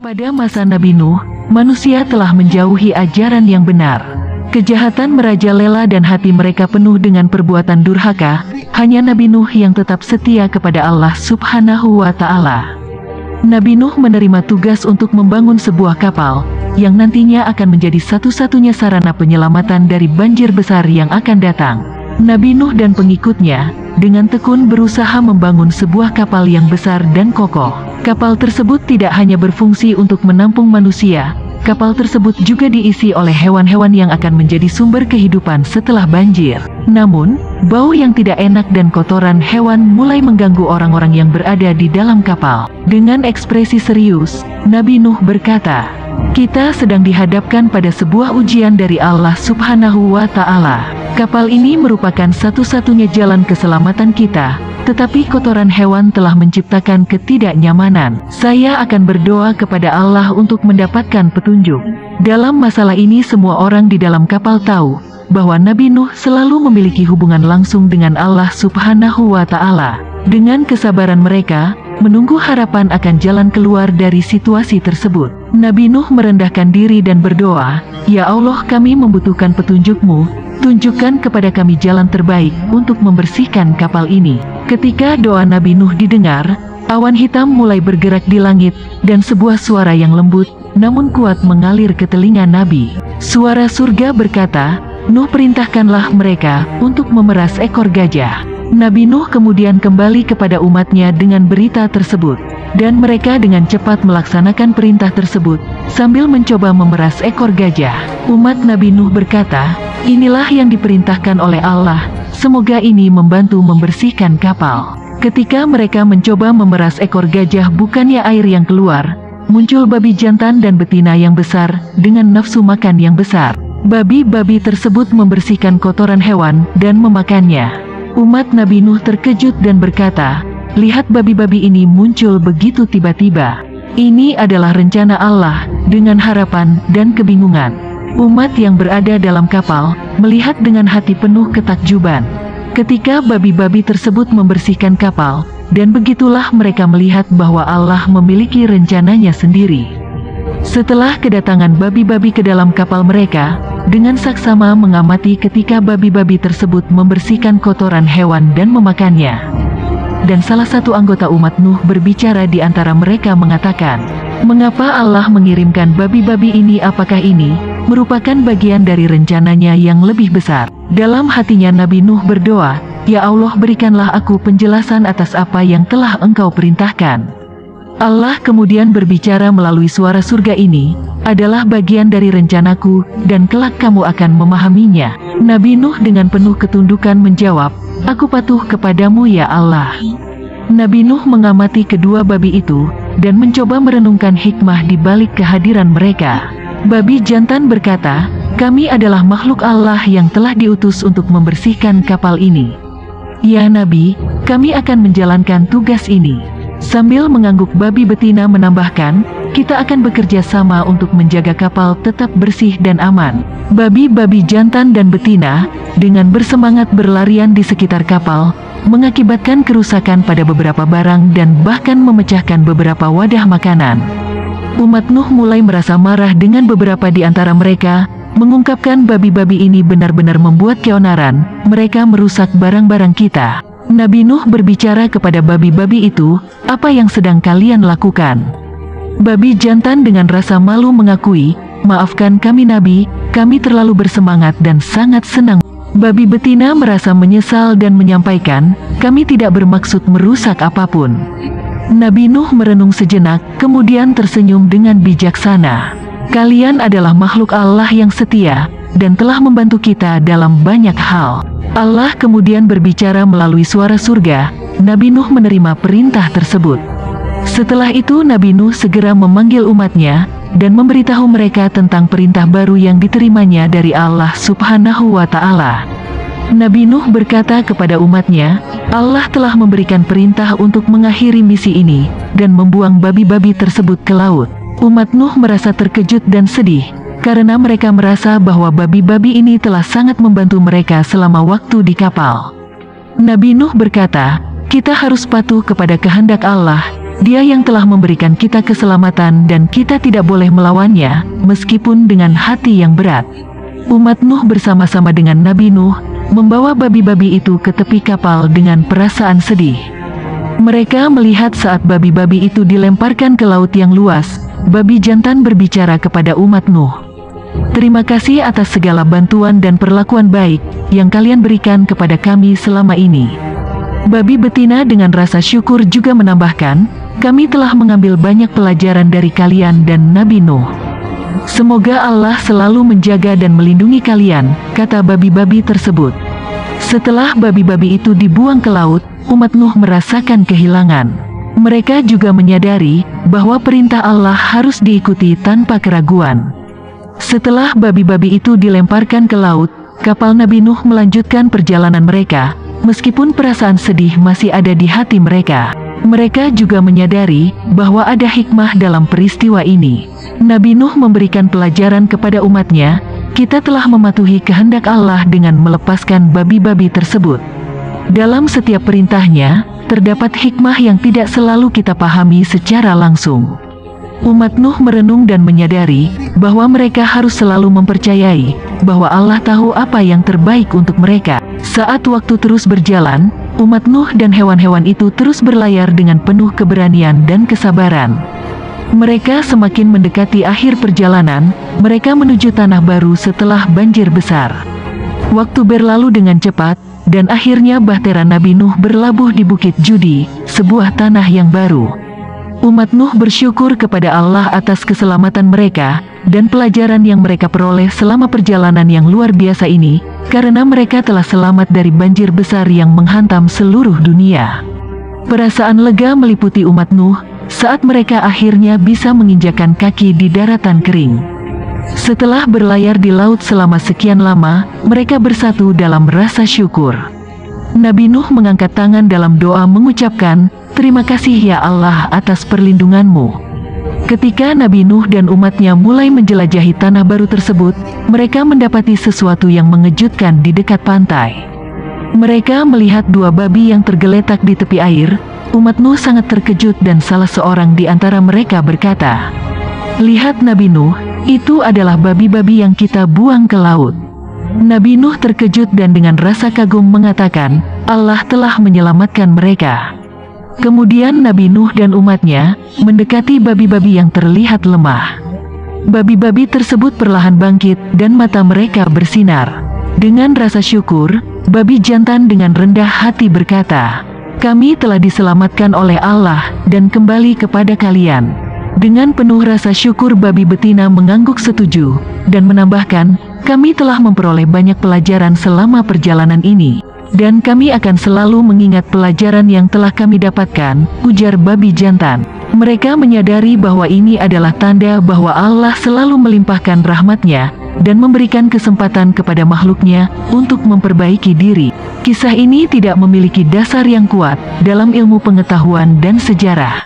Pada masa Nabi Nuh, manusia telah menjauhi ajaran yang benar. Kejahatan merajalela dan hati mereka penuh dengan perbuatan durhaka. Hanya Nabi Nuh yang tetap setia kepada Allah Subhanahu wa Ta'ala. Nabi Nuh menerima tugas untuk membangun sebuah kapal yang nantinya akan menjadi satu-satunya sarana penyelamatan dari banjir besar yang akan datang. Nabi Nuh dan pengikutnya dengan tekun berusaha membangun sebuah kapal yang besar dan kokoh. Kapal tersebut tidak hanya berfungsi untuk menampung manusia, kapal tersebut juga diisi oleh hewan-hewan yang akan menjadi sumber kehidupan setelah banjir. Namun, bau yang tidak enak dan kotoran hewan mulai mengganggu orang-orang yang berada di dalam kapal. Dengan ekspresi serius, Nabi Nuh berkata, "Kita sedang dihadapkan pada sebuah ujian dari Allah Subhanahu wa Ta'ala. Kapal ini merupakan satu-satunya jalan keselamatan kita, tetapi kotoran hewan telah menciptakan ketidaknyamanan. Saya akan berdoa kepada Allah untuk mendapatkan petunjuk." Dalam masalah ini semua orang di dalam kapal tahu bahwa Nabi Nuh selalu memiliki hubungan langsung dengan Allah Subhanahu wa Ta'ala. Dengan kesabaran mereka menunggu harapan akan jalan keluar dari situasi tersebut. Nabi Nuh merendahkan diri dan berdoa, "Ya Allah, kami membutuhkan petunjuk-Mu. Tunjukkan kepada kami jalan terbaik untuk membersihkan kapal ini." Ketika doa Nabi Nuh didengar, awan hitam mulai bergerak di langit, dan sebuah suara yang lembut namun kuat mengalir ke telinga Nabi. Suara surga berkata, "Nuh, perintahkanlah mereka untuk memeras ekor gajah." Nabi Nuh kemudian kembali kepada umatnya dengan berita tersebut, dan mereka dengan cepat melaksanakan perintah tersebut sambil mencoba memeras ekor gajah. Umat Nabi Nuh berkata, "Inilah yang diperintahkan oleh Allah, semoga ini membantu membersihkan kapal." Ketika mereka mencoba memeras ekor gajah, bukannya air yang keluar, muncul babi jantan dan betina yang besar dengan nafsu makan yang besar. Babi-babi tersebut membersihkan kotoran hewan dan memakannya. Umat Nabi Nuh terkejut dan berkata, "Lihat, babi-babi ini muncul begitu tiba-tiba. Ini adalah rencana Allah." Dengan harapan dan kebingungan, umat yang berada dalam kapal melihat dengan hati penuh ketakjuban ketika babi-babi tersebut membersihkan kapal, dan begitulah mereka melihat bahwa Allah memiliki rencananya sendiri. Setelah kedatangan babi-babi ke dalam kapal mereka, dengan saksama mengamati ketika babi-babi tersebut membersihkan kotoran hewan dan memakannya. Dan salah satu anggota umat Nuh berbicara di antara mereka mengatakan, "Mengapa Allah mengirimkan babi-babi ini? Apakah ini merupakan bagian dari rencananya yang lebih besar?" Dalam hatinya Nabi Nuh berdoa, "Ya Allah, berikanlah aku penjelasan atas apa yang telah Engkau perintahkan." Allah kemudian berbicara melalui suara surga, "Ini adalah bagian dari rencanaku, dan kelak kamu akan memahaminya." Nabi Nuh dengan penuh ketundukan menjawab, "Aku patuh kepadamu ya Allah." Nabi Nuh mengamati kedua babi itu, dan mencoba merenungkan hikmah di balik kehadiran mereka. Babi jantan berkata, "Kami adalah makhluk Allah yang telah diutus untuk membersihkan kapal ini. Ya Nabi, kami akan menjalankan tugas ini." Sambil mengangguk, babi betina menambahkan, "Kita akan bekerja sama untuk menjaga kapal tetap bersih dan aman." Babi-babi jantan dan betina dengan bersemangat berlarian di sekitar kapal, mengakibatkan kerusakan pada beberapa barang dan bahkan memecahkan beberapa wadah makanan. Umat Nuh mulai merasa marah dengan beberapa di antara mereka, mengungkapkan, "Babi-babi ini benar-benar membuat keonaran, mereka merusak barang-barang kita." Nabi Nuh berbicara kepada babi-babi itu, "Apa yang sedang kalian lakukan?" Babi jantan dengan rasa malu mengakui, "Maafkan kami Nabi, kami terlalu bersemangat dan sangat senang." Babi betina merasa menyesal dan menyampaikan, "Kami tidak bermaksud merusak apapun." Nabi Nuh merenung sejenak, kemudian tersenyum dengan bijaksana, "Kalian adalah makhluk Allah yang setia, dan telah membantu kita dalam banyak hal." Allah kemudian berbicara melalui suara surga. Nabi Nuh menerima perintah tersebut. Setelah itu Nabi Nuh segera memanggil umatnya, dan memberitahu mereka tentang perintah baru yang diterimanya dari Allah Subhanahu wa Ta'ala. Nabi Nuh berkata kepada umatnya, "Allah telah memberikan perintah untuk mengakhiri misi ini, dan membuang babi-babi tersebut ke laut." Umat Nuh merasa terkejut dan sedih, karena mereka merasa bahwa babi-babi ini telah sangat membantu mereka selama waktu di kapal. Nabi Nuh berkata, "Kita harus patuh kepada kehendak Allah, Dia yang telah memberikan kita keselamatan dan kita tidak boleh melawannya, meskipun dengan hati yang berat. Umat Nuh bersama-sama dengan Nabi Nuh, membawa babi-babi itu ke tepi kapal dengan perasaan sedih. Mereka melihat saat babi-babi itu dilemparkan ke laut yang luas, babi jantan berbicara kepada umat Nuh. "Terima kasih atas segala bantuan dan perlakuan baik yang kalian berikan kepada kami selama ini." Babi betina dengan rasa syukur juga menambahkan, "Kami telah mengambil banyak pelajaran dari kalian dan Nabi Nuh. Semoga Allah selalu menjaga dan melindungi kalian," kata babi-babi tersebut. Setelah babi-babi itu dibuang ke laut, umat Nuh merasakan kehilangan. Mereka juga menyadari bahwa perintah Allah harus diikuti tanpa keraguan. Setelah babi-babi itu dilemparkan ke laut, kapal Nabi Nuh melanjutkan perjalanan mereka. Meskipun perasaan sedih masih ada di hati mereka, mereka juga menyadari bahwa ada hikmah dalam peristiwa ini. Nabi Nuh memberikan pelajaran kepada umatnya, "Kita telah mematuhi kehendak Allah dengan melepaskan babi-babi tersebut." Dalam setiap perintahnya, terdapat hikmah yang tidak selalu kita pahami secara langsung. Umat Nuh merenung dan menyadari bahwa mereka harus selalu mempercayai bahwa Allah tahu apa yang terbaik untuk mereka. Saat waktu terus berjalan, umat Nuh dan hewan-hewan itu terus berlayar dengan penuh keberanian dan kesabaran. Mereka semakin mendekati akhir perjalanan, mereka menuju tanah baru setelah banjir besar. Waktu berlalu dengan cepat, dan akhirnya bahtera Nabi Nuh berlabuh di Bukit Judi, sebuah tanah yang baru. Umat Nuh bersyukur kepada Allah atas keselamatan mereka, dan pelajaran yang mereka peroleh selama perjalanan yang luar biasa ini, karena mereka telah selamat dari banjir besar yang menghantam seluruh dunia. Perasaan lega meliputi umat Nuh, saat mereka akhirnya bisa menginjakkan kaki di daratan kering. Setelah berlayar di laut selama sekian lama, mereka bersatu dalam rasa syukur. Nabi Nuh mengangkat tangan dalam doa mengucapkan, "Terima kasih ya Allah atas perlindunganmu." Ketika Nabi Nuh dan umatnya mulai menjelajahi tanah baru tersebut, mereka mendapati sesuatu yang mengejutkan di dekat pantai. Mereka melihat dua babi yang tergeletak di tepi air. Umat Nuh sangat terkejut dan salah seorang di antara mereka berkata, "Lihat Nabi Nuh, itu adalah babi-babi yang kita buang ke laut." Nabi Nuh terkejut dan dengan rasa kagum mengatakan, "Allah telah menyelamatkan mereka." Kemudian Nabi Nuh dan umatnya mendekati babi-babi yang terlihat lemah. Babi-babi tersebut perlahan bangkit dan mata mereka bersinar. Dengan rasa syukur, babi jantan dengan rendah hati berkata, "Kami telah diselamatkan oleh Allah dan kembali kepada kalian." Dengan penuh rasa syukur babi betina mengangguk setuju dan menambahkan, "Kami telah memperoleh banyak pelajaran selama perjalanan ini, dan kami akan selalu mengingat pelajaran yang telah kami dapatkan," ujar babi jantan. Mereka menyadari bahwa ini adalah tanda bahwa Allah selalu melimpahkan rahmat-Nya dan memberikan kesempatan kepada makhluknya untuk memperbaiki diri. Kisah ini tidak memiliki dasar yang kuat dalam ilmu pengetahuan dan sejarah.